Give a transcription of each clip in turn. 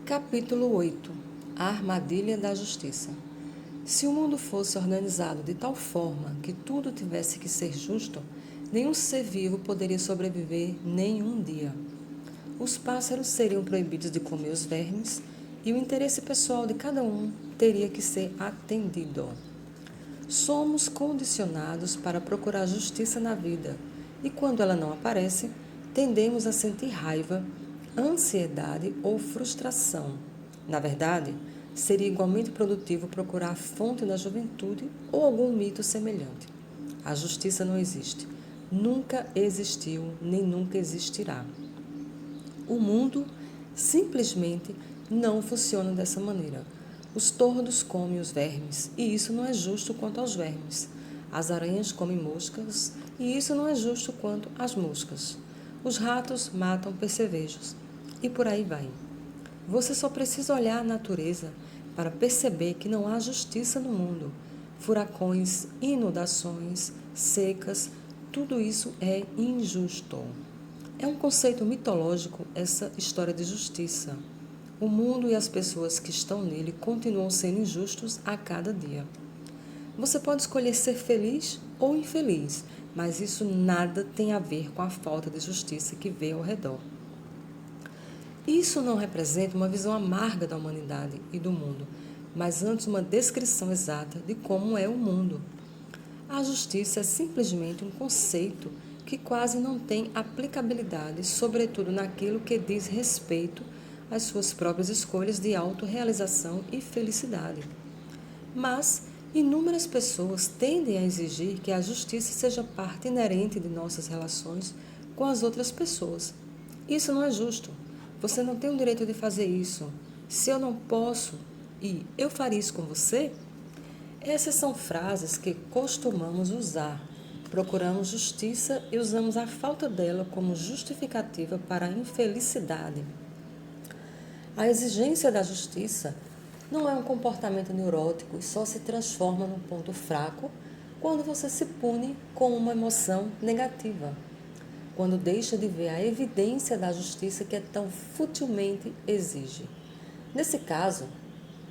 Capítulo 8. A armadilha da justiça. Se o mundo fosse organizado de tal forma que tudo tivesse que ser justo, nenhum ser vivo poderia sobreviver nem um dia. Os pássaros seriam proibidos de comer os vermes e o interesse pessoal de cada um teria que ser atendido. Somos condicionados para procurar justiça na vida e, quando ela não aparece, tendemos a sentir raiva, ansiedade ou frustração. Na verdade, seria igualmente produtivo procurar a fonte da juventude ou algum mito semelhante. A justiça não existe, nunca existiu nem nunca existirá. O mundo simplesmente não funciona dessa maneira. Os tordos comem os vermes, e isso não é justo quanto aos vermes. As aranhas comem moscas, e isso não é justo quanto às moscas. Os ratos matam percevejos, e por aí vai. Você só precisa olhar a natureza para perceber que não há justiça no mundo. Furacões, inundações, secas, tudo isso é injusto. É um conceito mitológico essa história de justiça. O mundo e as pessoas que estão nele continuam sendo injustos a cada dia. Você pode escolher ser feliz ou infeliz, mas isso nada tem a ver com a falta de justiça que vê ao redor. Isso não representa uma visão amarga da humanidade e do mundo, mas antes uma descrição exata de como é o mundo. A justiça é simplesmente um conceito que quase não tem aplicabilidade, sobretudo naquilo que diz respeito às suas próprias escolhas de autorrealização e felicidade. Mas inúmeras pessoas tendem a exigir que a justiça seja parte inerente de nossas relações com as outras pessoas. Isso não é justo. Você não tem o direito de fazer isso. Se eu não posso e eu faria isso com você? Essas são frases que costumamos usar. Procuramos justiça e usamos a falta dela como justificativa para a infelicidade. A exigência da justiça não é um comportamento neurótico e só se transforma num ponto fraco quando você se pune com uma emoção negativa, quando deixa de ver a evidência da justiça que é tão futilmente exige. Nesse caso,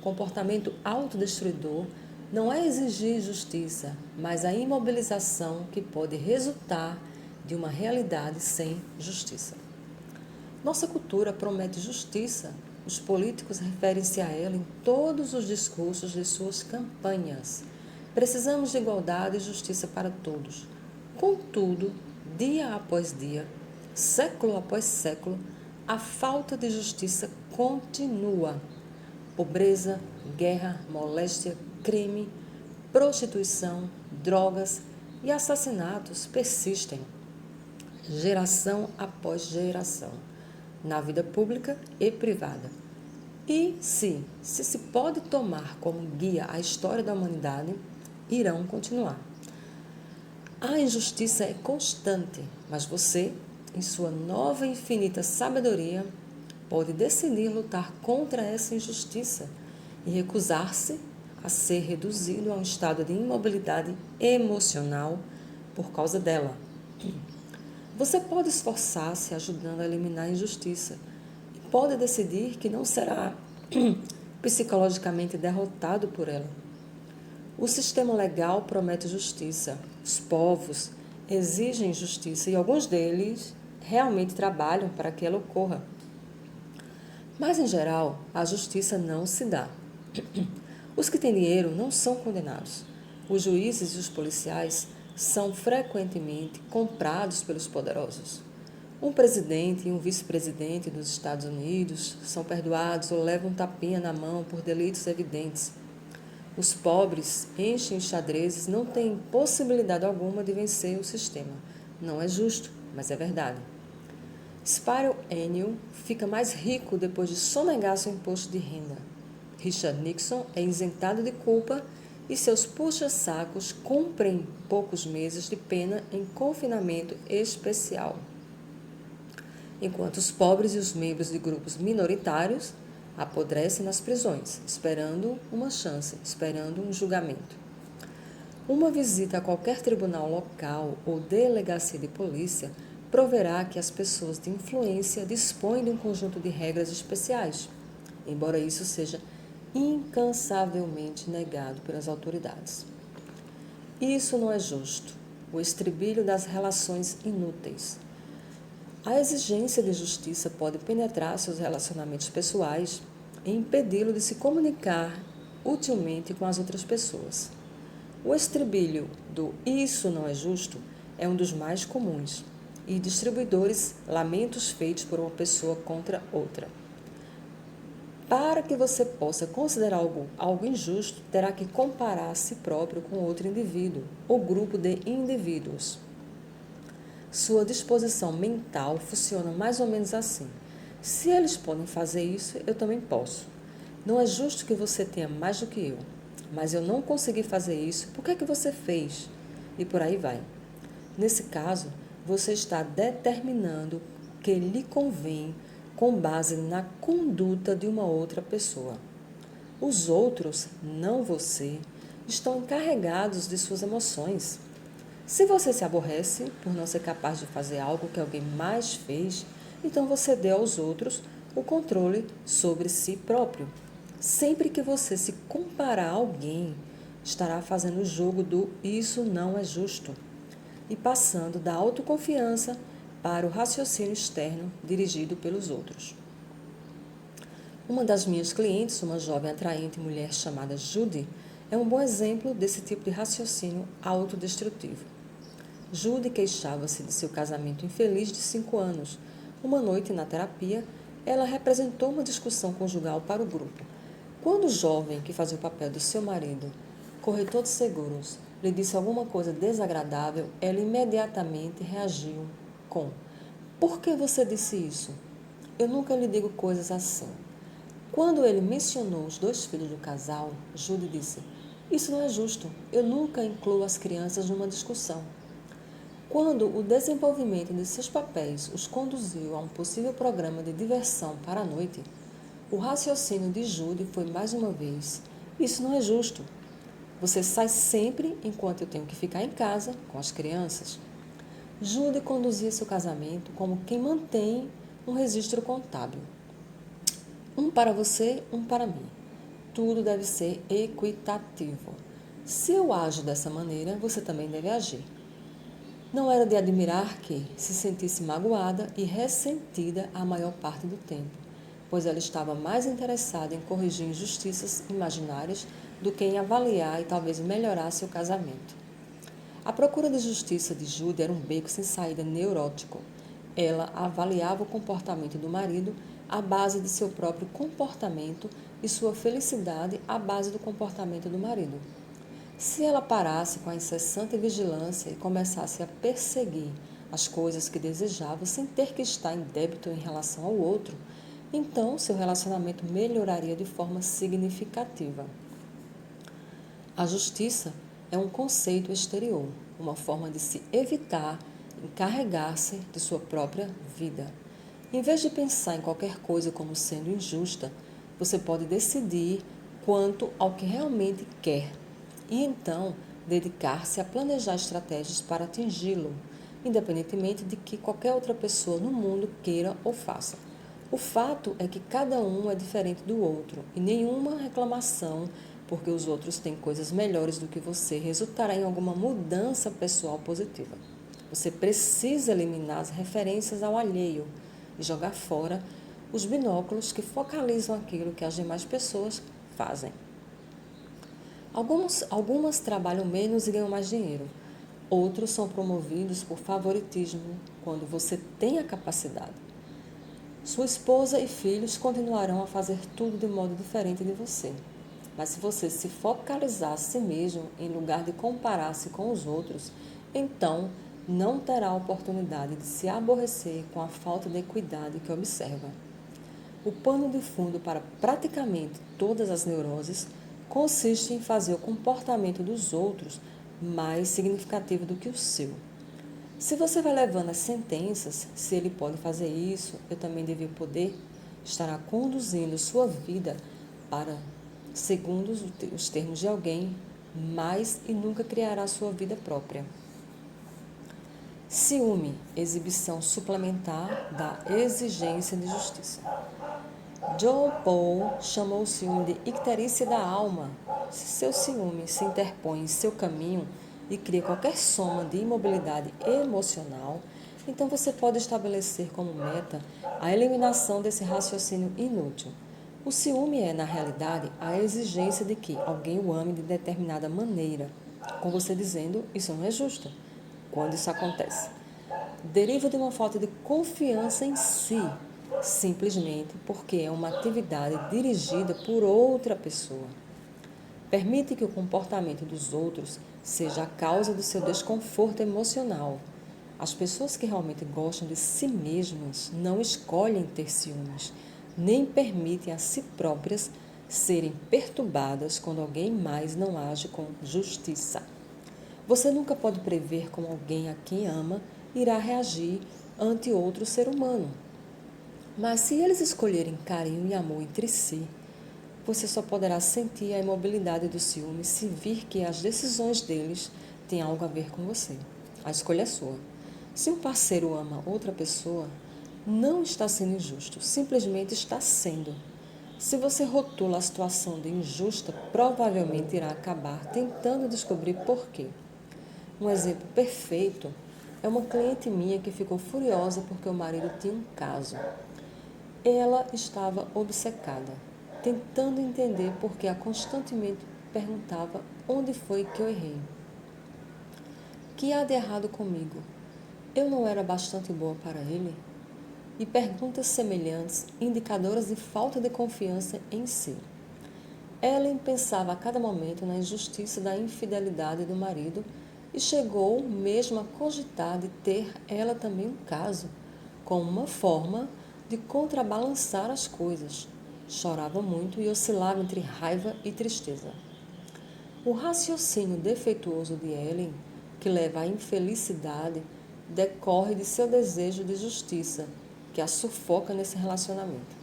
comportamento autodestruidor não é exigir justiça, mas a imobilização que pode resultar de uma realidade sem justiça. Nossa cultura promete justiça. Os políticos referem-se a ela em todos os discursos de suas campanhas. Precisamos de igualdade e justiça para todos. Contudo, dia após dia, século após século, a falta de justiça continua. Pobreza, guerra, moléstia, crime, prostituição, drogas e assassinatos persistem, geração após geração, na vida pública e privada. E se pode tomar como guia a história da humanidade, irão continuar. A injustiça é constante, mas você, em sua nova e infinita sabedoria, pode decidir lutar contra essa injustiça e recusar-se a ser reduzido a um estado de imobilidade emocional por causa dela. Você pode esforçar-se ajudando a eliminar a injustiça e pode decidir que não será psicologicamente derrotado por ela. O sistema legal promete justiça. Os povos exigem justiça e alguns deles realmente trabalham para que ela ocorra. Mas, em geral, a justiça não se dá. Os que têm dinheiro não são condenados. Os juízes e os policiais são frequentemente comprados pelos poderosos. Um presidente e um vice-presidente dos Estados Unidos são perdoados ou levam um tapinha na mão por delitos evidentes. Os pobres enchem os xadrezes, não têm possibilidade alguma de vencer o sistema. Não é justo, mas é verdade. Spiro Agnew fica mais rico depois de sonegar seu imposto de renda. Richard Nixon é isentado de culpa e seus puxa-sacos cumprem poucos meses de pena em confinamento especial. Enquanto os pobres e os membros de grupos minoritários apodrecem nas prisões, esperando uma chance, esperando um julgamento. Uma visita a qualquer tribunal local ou delegacia de polícia proverá que as pessoas de influência dispõem de um conjunto de regras especiais. embora isso seja incansavelmente negado pelas autoridades. Isso não é justo, o estribilho das relações inúteis. A exigência de justiça pode penetrar seus relacionamentos pessoais e impedi-lo de se comunicar utilmente com as outras pessoas. O estribilho do "isso não é justo" é um dos mais comuns e distribuidores lamentos feitos por uma pessoa contra outra. Para que você possa considerar algo injusto, terá que comparar a si próprio com outro indivíduo ou grupo de indivíduos. Sua disposição mental funciona mais ou menos assim. Se eles podem fazer isso, eu também posso. Não é justo que você tenha mais do que eu. Mas eu não consegui fazer isso, por que é que você fez? E por aí vai. Nesse caso, você está determinando que lhe convém com base na conduta de uma outra pessoa. Os outros, não você, estão encarregados de suas emoções. Se você se aborrece por não ser capaz de fazer algo que alguém mais fez, então você deu aos outros o controle sobre si próprio. Sempre que você se comparar a alguém, estará fazendo o jogo do "isso não é justo" e passando da autoconfiança para o raciocínio externo dirigido pelos outros. Uma das minhas clientes, uma jovem atraente mulher chamada Judy, é um bom exemplo desse tipo de raciocínio autodestrutivo. Judy queixava-se de seu casamento infeliz de 5 anos. Uma noite, na terapia, ela representou uma discussão conjugal para o grupo. Quando o jovem, que fazia o papel do seu marido, corretor de seguros, lhe disse alguma coisa desagradável, ela imediatamente reagiu com: "Por que você disse isso? Eu nunca lhe digo coisas assim." Quando ele mencionou os 2 filhos do casal, Judy disse: "Isso não é justo. Eu nunca incluo as crianças numa discussão." Quando o desenvolvimento de seus papéis os conduziu a um possível programa de diversão para a noite, o raciocínio de Judy foi mais uma vez: "Isso não é justo. Você sai sempre enquanto eu tenho que ficar em casa com as crianças." Judy conduzia seu casamento como quem mantém um registro contábil. Um para você, um para mim. Tudo deve ser equitativo. Se eu ajo dessa maneira, você também deve agir. Não era de admirar que se sentisse magoada e ressentida a maior parte do tempo, pois ela estava mais interessada em corrigir injustiças imaginárias do que em avaliar e talvez melhorar seu casamento. A procura de justiça de Judy era um beco sem saída neurótico. Ela avaliava o comportamento do marido à base de seu próprio comportamento e sua felicidade à base do comportamento do marido. Se ela parasse com a incessante vigilância e começasse a perseguir as coisas que desejava sem ter que estar em débito em relação ao outro, então seu relacionamento melhoraria de forma significativa. A justiça é um conceito exterior, uma forma de se evitar encarregar-se de sua própria vida. Em vez de pensar em qualquer coisa como sendo injusta, você pode decidir quanto ao que realmente quer e então dedicar-se a planejar estratégias para atingi-lo, independentemente de que qualquer outra pessoa no mundo queira ou faça. O fato é que cada um é diferente do outro e nenhuma reclamação porque os outros têm coisas melhores do que você resultará em alguma mudança pessoal positiva. Você precisa eliminar as referências ao alheio e jogar fora os binóculos que focalizam aquilo que as demais pessoas fazem. Algumas trabalham menos e ganham mais dinheiro. Outros são promovidos por favoritismo quando você tem a capacidade. Sua esposa e filhos continuarão a fazer tudo de modo diferente de você. Mas se você se focalizar a si mesmo em lugar de comparar-se com os outros, então não terá a oportunidade de se aborrecer com a falta de equidade que observa. O pano de fundo para praticamente todas as neuroses consiste em fazer o comportamento dos outros mais significativo do que o seu. Se você vai levando as sentenças, se ele pode fazer isso, eu também devia poder, estará conduzindo sua vida para, segundo os termos de alguém, mais e nunca criará sua vida própria. Ciúme, exibição suplementar da exigência de justiça. John Paul chamou o ciúme de icterícia da alma. Se seu ciúme se interpõe em seu caminho e cria qualquer soma de imobilidade emocional, então você pode estabelecer como meta a eliminação desse raciocínio inútil. O ciúme é, na realidade, a exigência de que alguém o ame de determinada maneira, com você dizendo, isso não é justo. Quando isso acontece? Deriva de uma falta de confiança em si, simplesmente porque é uma atividade dirigida por outra pessoa. Permite que o comportamento dos outros seja a causa do seu desconforto emocional. As pessoas que realmente gostam de si mesmas não escolhem ter ciúmes, nem permitem a si próprias serem perturbadas quando alguém mais não age com justiça. Você nunca pode prever como alguém a quem ama irá reagir ante outro ser humano. Mas se eles escolherem carinho e amor entre si, você só poderá sentir a imobilidade do ciúme se vir que as decisões deles têm algo a ver com você. A escolha é sua. Se um parceiro ama outra pessoa, não está sendo injusto, simplesmente está sendo. Se você rotula a situação de injusta, provavelmente irá acabar tentando descobrir por quê. Um exemplo perfeito é uma cliente minha que ficou furiosa porque o marido tinha um caso. Ela estava obcecada, tentando entender porque a constantemente perguntava onde foi que eu errei. Que há de errado comigo? Eu não era bastante boa para ele? E perguntas semelhantes, indicadoras de falta de confiança em si. Ellen pensava a cada momento na injustiça da infidelidade do marido e chegou mesmo a cogitar de ter ela também um caso, como uma forma de contrabalançar as coisas. Chorava muito e oscilava entre raiva e tristeza. O raciocínio defeituoso de Ellen, que leva à infelicidade, decorre de seu desejo de justiça, que a sufoca nesse relacionamento.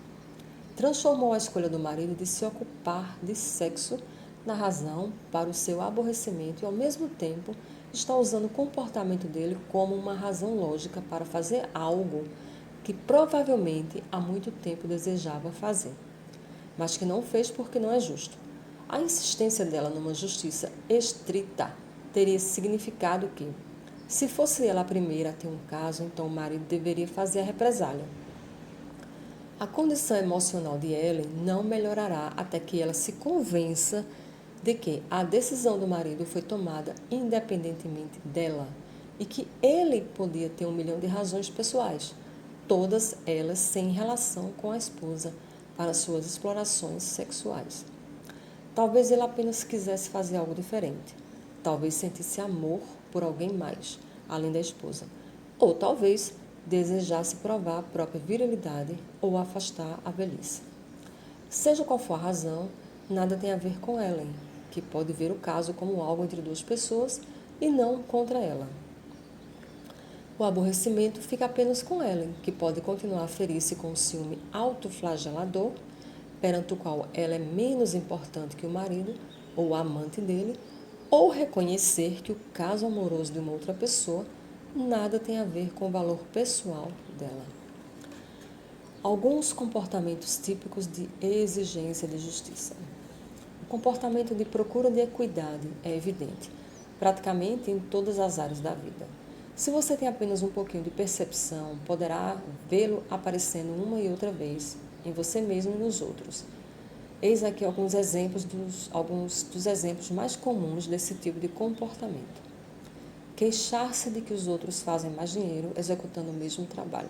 Transformou a escolha do marido de se ocupar de sexo na razão para o seu aborrecimento e, ao mesmo tempo, está usando o comportamento dele como uma razão lógica para fazer algo que provavelmente há muito tempo desejava fazer, mas que não fez porque não é justo. A insistência dela numa justiça estrita teria significado que, se fosse ela a primeira a ter um caso, então o marido deveria fazer a represália. A condição emocional de Ellen não melhorará até que ela se convença de que a decisão do marido foi tomada independentemente dela e que ele podia ter 1 milhão de razões pessoais, todas elas sem relação com a esposa, para suas explorações sexuais. Talvez ele apenas quisesse fazer algo diferente. Talvez sentisse amor por alguém mais, além da esposa. Ou talvez desejasse provar a própria virilidade ou afastar a velhice. Seja qual for a razão, nada tem a ver com Ellen, que pode ver o caso como algo entre duas pessoas e não contra ela. O aborrecimento fica apenas com Ellen, que pode continuar a ferir-se com o ciúme autoflagelador, perante o qual ela é menos importante que o marido ou a amante dele, ou reconhecer que o caso amoroso de uma outra pessoa nada tem a ver com o valor pessoal dela. Alguns comportamentos típicos de exigência de justiça. O comportamento de procura de equidade é evidente, praticamente em todas as áreas da vida. Se você tem apenas um pouquinho de percepção, poderá vê-lo aparecendo uma e outra vez em você mesmo e nos outros. Eis aqui alguns dos exemplos mais comuns desse tipo de comportamento. Queixar-se de que os outros fazem mais dinheiro executando o mesmo trabalho.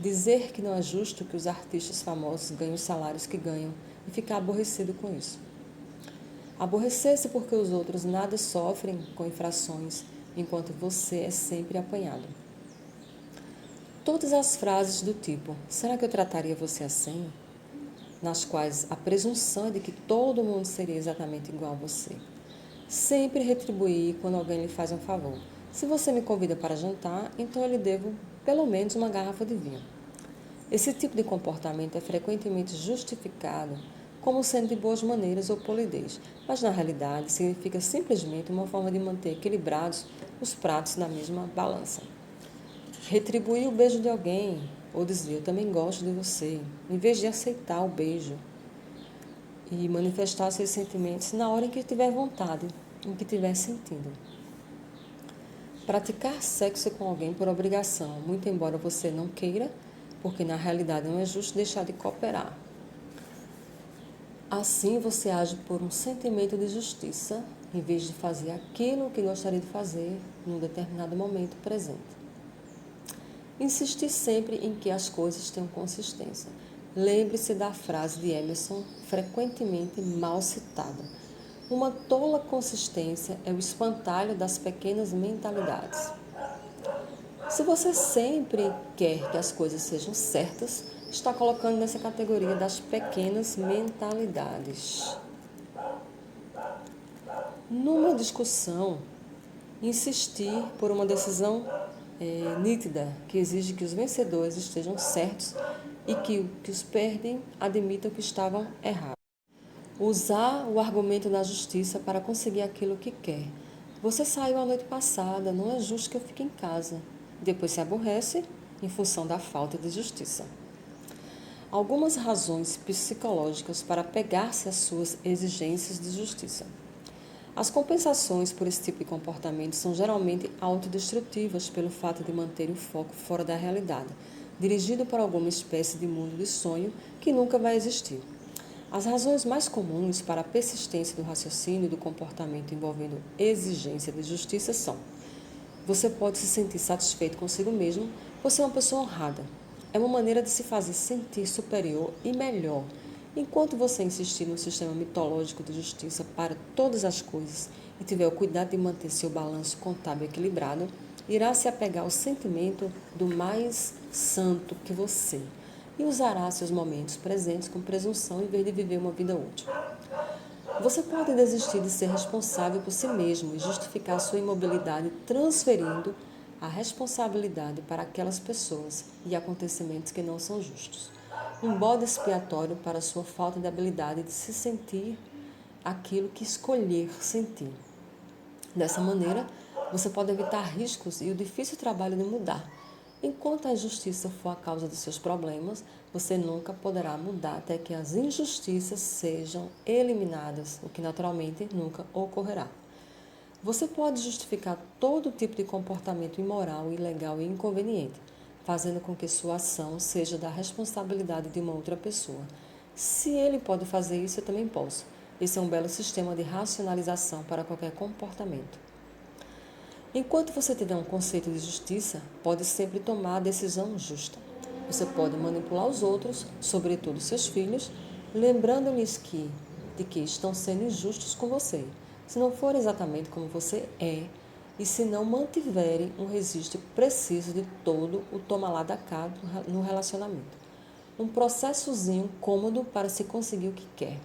Dizer que não é justo que os artistas famosos ganhem os salários que ganham e ficar aborrecido com isso. Aborrecer-se porque os outros nada sofrem com infrações, enquanto você é sempre apanhado. Todas as frases do tipo, será que eu trataria você assim? Nas quais a presunção é de que todo mundo seria exatamente igual a você. Sempre retribuir quando alguém lhe faz um favor. Se você me convida para jantar, então eu lhe devo pelo menos uma garrafa de vinho. Esse tipo de comportamento é frequentemente justificado como sendo de boas maneiras ou polidez, mas na realidade significa simplesmente uma forma de manter equilibrados os pratos na mesma balança. Retribuir o beijo de alguém ou dizer eu também gosto de você, em vez de aceitar o beijo e manifestar seus sentimentos na hora em que tiver vontade, em que tiver sentido. Praticar sexo com alguém por obrigação, muito embora você não queira, porque na realidade não é justo deixar de cooperar. Assim você age por um sentimento de justiça, em vez de fazer aquilo que gostaria de fazer num determinado momento presente. Insistir sempre em que as coisas tenham consistência. Lembre-se da frase de Emerson, frequentemente mal citada. Uma tola consistência é o espantalho das pequenas mentalidades. Se você sempre quer que as coisas sejam certas, está colocando nessa categoria das pequenas mentalidades. Numa discussão, insistir por uma decisão nítida, que exige que os vencedores estejam certos e que os perdem admitam que estavam errados. Usar o argumento da justiça para conseguir aquilo que quer. Você saiu a noite passada, não é justo que eu fique em casa. Depois se aborrece em função da falta de justiça. Algumas razões psicológicas para apegar-se às suas exigências de justiça. As compensações por esse tipo de comportamento são geralmente autodestrutivas pelo fato de manter o foco fora da realidade, dirigido para alguma espécie de mundo de sonho que nunca vai existir. As razões mais comuns para a persistência do raciocínio e do comportamento envolvendo exigência de justiça são: você pode se sentir satisfeito consigo mesmo por ser uma pessoa honrada. É uma maneira de se fazer sentir superior e melhor. Enquanto você insistir no sistema mitológico de justiça para todas as coisas e tiver o cuidado de manter seu balanço contábil equilibrado, irá se apegar ao sentimento do mais santo que você e usará seus momentos presentes com presunção em vez de viver uma vida útil. Você pode desistir de ser responsável por si mesmo e justificar sua imobilidade transferindo a responsabilidade para aquelas pessoas e acontecimentos que não são justos. Um bode expiatório para sua falta de habilidade de se sentir aquilo que escolher sentir. Dessa maneira, você pode evitar riscos e o difícil trabalho de mudar. Enquanto a injustiça for a causa de seus problemas, você nunca poderá mudar até que as injustiças sejam eliminadas, o que naturalmente nunca ocorrerá. Você pode justificar todo tipo de comportamento imoral, ilegal e inconveniente, fazendo com que sua ação seja da responsabilidade de uma outra pessoa. Se ele pode fazer isso, eu também posso. Esse é um belo sistema de racionalização para qualquer comportamento. Enquanto você tiver um conceito de justiça, pode sempre tomar a decisão justa. Você pode manipular os outros, sobretudo seus filhos, lembrando-lhes de que estão sendo injustos com você, se não for exatamente como você é e se não mantiverem um registro preciso de todo o toma lá da cá no relacionamento. Um processozinho cômodo para se conseguir o que quer.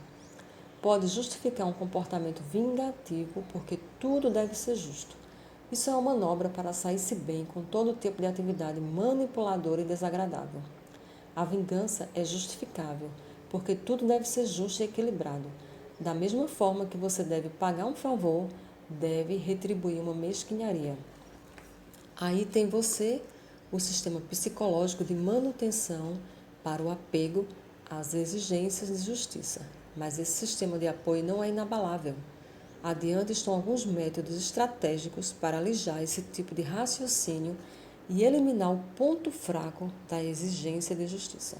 Pode justificar um comportamento vingativo porque tudo deve ser justo. Isso é uma manobra para sair-se bem com todo tipo de atividade manipuladora e desagradável. A vingança é justificável, porque tudo deve ser justo e equilibrado. Da mesma forma que você deve pagar um favor, deve retribuir uma mesquinharia. Aí tem você, o sistema psicológico de manutenção para o apego às exigências de justiça. Mas esse sistema de apoio não é inabalável. Adiante estão alguns métodos estratégicos para alijar esse tipo de raciocínio e eliminar o ponto fraco da exigência de justiça.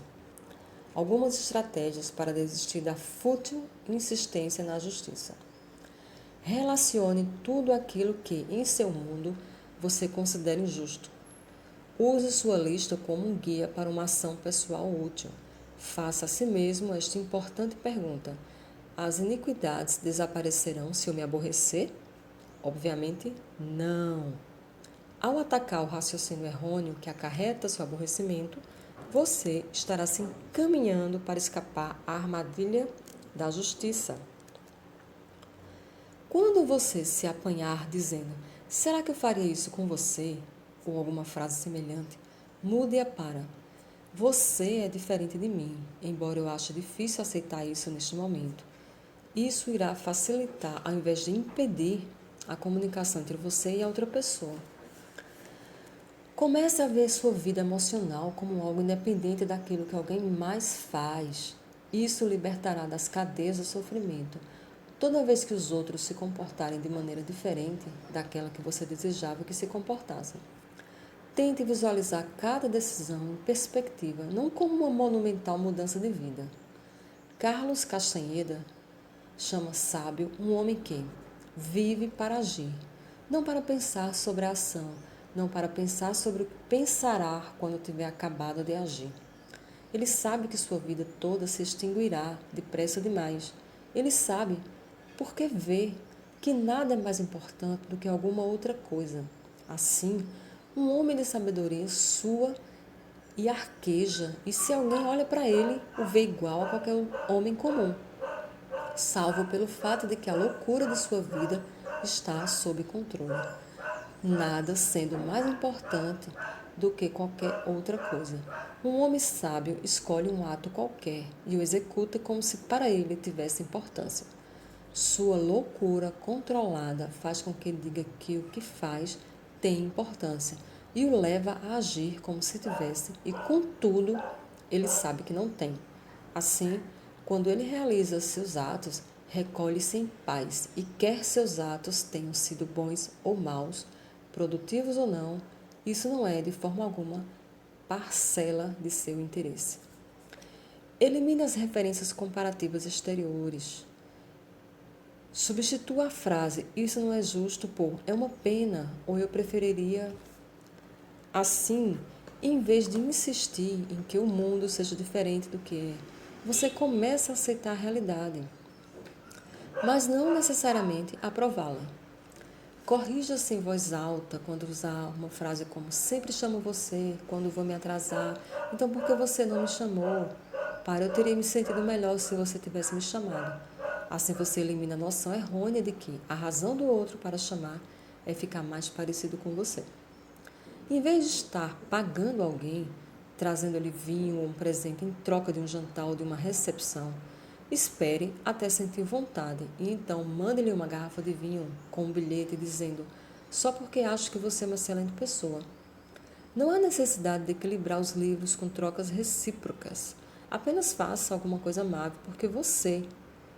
Algumas estratégias para desistir da fútil insistência na justiça. Relacione tudo aquilo que, em seu mundo, você considera injusto. Use sua lista como um guia para uma ação pessoal útil. Faça a si mesmo esta importante pergunta: as iniquidades desaparecerão se eu me aborrecer? Obviamente, não. Ao atacar o raciocínio errôneo que acarreta seu aborrecimento, você estará se encaminhando para escapar à armadilha da justiça. Quando você se apanhar dizendo, será que eu faria isso com você? Ou alguma frase semelhante, mude-a para, você é diferente de mim, embora eu ache difícil aceitar isso neste momento. Isso irá facilitar, ao invés de impedir, a comunicação entre você e a outra pessoa. Comece a ver sua vida emocional como algo independente daquilo que alguém mais faz. Isso o libertará das cadeias do sofrimento. Toda vez que os outros se comportarem de maneira diferente daquela que você desejava que se comportassem. Tente visualizar cada decisão em perspectiva, não como uma monumental mudança de vida. Carlos Castanheda chama sábio um homem que vive para agir, não para pensar sobre a ação, não para pensar sobre o que pensará quando tiver acabado de agir. Ele sabe que sua vida toda se extinguirá depressa demais. Ele sabe, porque vê, que nada é mais importante do que alguma outra coisa. Assim, um homem de sabedoria sua e arqueja, e se alguém olha para ele, o vê igual a qualquer homem comum, salvo pelo fato de que a loucura de sua vida está sob controle, nada sendo mais importante do que qualquer outra coisa. Um homem sábio escolhe um ato qualquer e o executa como se para ele tivesse importância. Sua loucura controlada faz com que diga que o que faz tem importância e o leva a agir como se tivesse, e contudo, ele sabe que não tem. Assim, quando ele realiza seus atos, recolhe-se em paz e quer seus atos tenham sido bons ou maus, produtivos ou não, isso não é de forma alguma parcela de seu interesse. Elimine as referências comparativas exteriores. Substitua a frase "isso não é justo" por "é uma pena" ou "eu preferiria". Assim, em vez de insistir em que o mundo seja diferente do que é, você começa a aceitar a realidade, mas não necessariamente aprová-la. Corrija-se em voz alta quando usar uma frase como "sempre chamo você quando vou me atrasar, então por que você não me chamou? Eu teria me sentido melhor se você tivesse me chamado". Assim você elimina a noção errônea de que a razão do outro para chamar é ficar mais parecido com você. Em vez de estar pagando alguém, trazendo-lhe vinho ou um presente em troca de um jantar ou de uma recepção, espere até sentir vontade e então mande-lhe uma garrafa de vinho com um bilhete dizendo "só porque acho que você é uma excelente pessoa". Não há necessidade de equilibrar os livros com trocas recíprocas. Apenas faça alguma coisa amável porque você,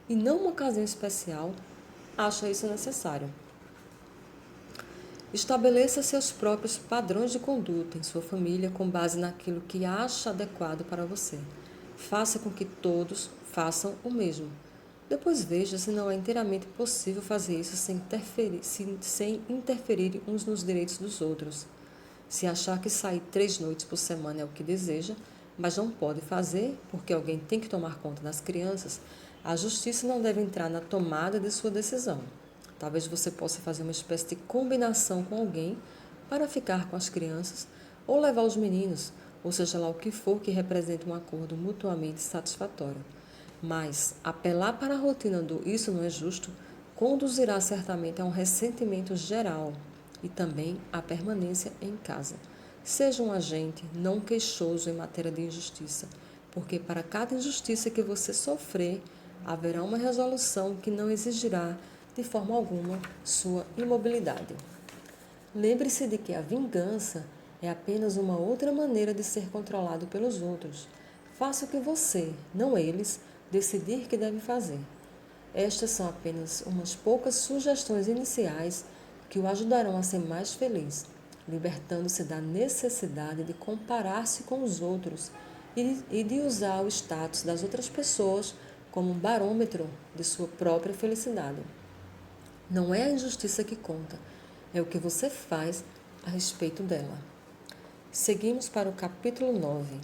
e não uma ocasião especial, acha isso necessário. Estabeleça seus próprios padrões de conduta em sua família com base naquilo que acha adequado para você. Faça com que todos façam o mesmo. Depois veja se não é inteiramente possível fazer isso sem interferir uns nos direitos dos outros. Se achar que sair 3 noites por semana é o que deseja, mas não pode fazer porque alguém tem que tomar conta das crianças, a justiça não deve entrar na tomada de sua decisão. Talvez você possa fazer uma espécie de combinação com alguém para ficar com as crianças ou levar os meninos, ou seja lá o que for que represente um acordo mutuamente satisfatório. Mas apelar para a rotina do "isso não é justo" conduzirá certamente a um ressentimento geral e também à permanência em casa. Seja um agente não queixoso em matéria de injustiça, porque para cada injustiça que você sofrer, haverá uma resolução que não exigirá de forma alguma sua imobilidade. Lembre-se de que a vingança é apenas uma outra maneira de ser controlado pelos outros. Faça o que você, não eles, decidir que deve fazer. Estas são apenas umas poucas sugestões iniciais que o ajudarão a ser mais feliz, libertando-se da necessidade de comparar-se com os outros e de usar o status das outras pessoas como um barômetro de sua própria felicidade. Não é a injustiça que conta, é o que você faz a respeito dela. Seguimos para o capítulo 9.